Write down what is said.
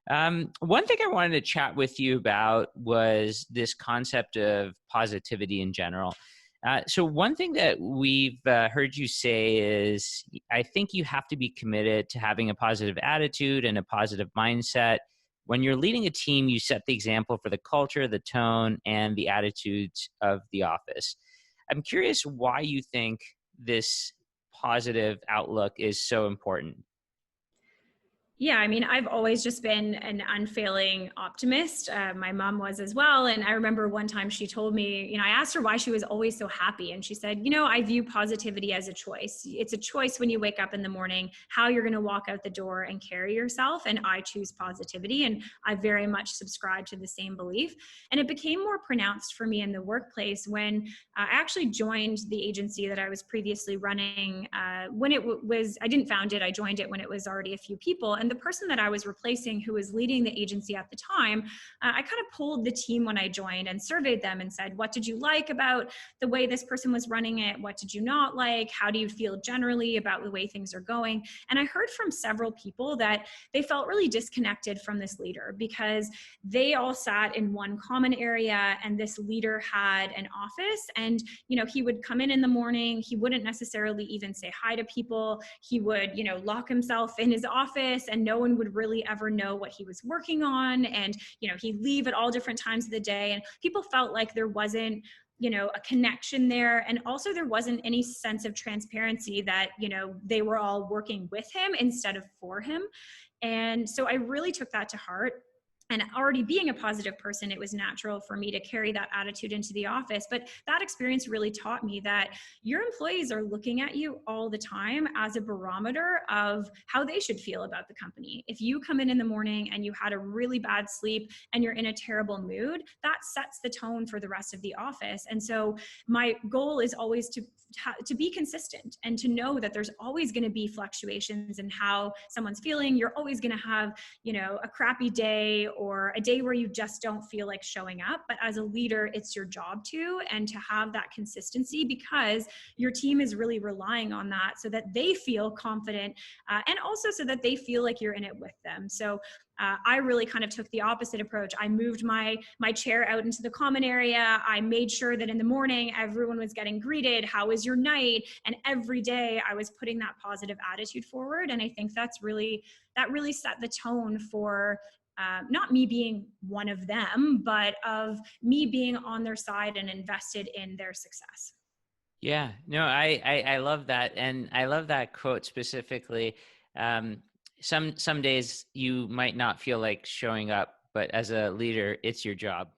One thing I wanted to chat with you about was this concept of positivity in general. So one thing that we've heard you say is, I think you have to be committed to having a positive attitude and a positive mindset. When you're leading a team, you set the example for the culture, the tone, and the attitudes of the office. I'm curious why you think this positive outlook is so important. Yeah, I mean, I've always just been an unfailing optimist. My mom was as well. And I remember one time she told me, I asked her why she was always so happy. And she said, I view positivity as a choice. It's a choice when you wake up in the morning, how you're going to walk out the door and carry yourself. And I choose positivity. And I very much subscribe to the same belief. And it became more pronounced for me in the workplace when I actually joined the agency that I was previously running. When I didn't found it, I joined it when it was already a few people. And the person that I was replacing, who was leading the agency at the time, I kind of polled the team when I joined and surveyed them and said, what did you like about the way this person was running it? What did you not like? How do you feel generally about the way things are going? And I heard from several people that they felt really disconnected from this leader because they all sat in one common area and this leader had an office. And, he would come in the morning. He wouldn't necessarily even say hi to people. He would, lock himself in his office and no one would really ever know what he was working on. And, he'd leave at all different times of the day. And people felt like there wasn't, a connection there. And also there wasn't any sense of transparency that, they were all working with him instead of for him. And so I really took that to heart. And already being a positive person, it was natural for me to carry that attitude into the office. But that experience really taught me that your employees are looking at you all the time as a barometer of how they should feel about the company. If you come in the morning and you had a really bad sleep and you're in a terrible mood, that sets the tone for the rest of the office. And so my goal is always to be consistent and to know that there's always going to be fluctuations in how someone's feeling. You're always going to have, a crappy day or a day where you just don't feel like showing up. But as a leader, it's your job to have that consistency because your team is really relying on that so that they feel confident and also so that they feel like you're in it with them. So I really kind of took the opposite approach. I moved my chair out into the common area. I made sure that in the morning, everyone was getting greeted. How was your night? And every day I was putting that positive attitude forward. And I think that really set the tone for not me being one of them, but of me being on their side and invested in their success. Yeah, no, I love that. And I love that quote specifically. Some days you might not feel like showing up, but as a leader, it's your job.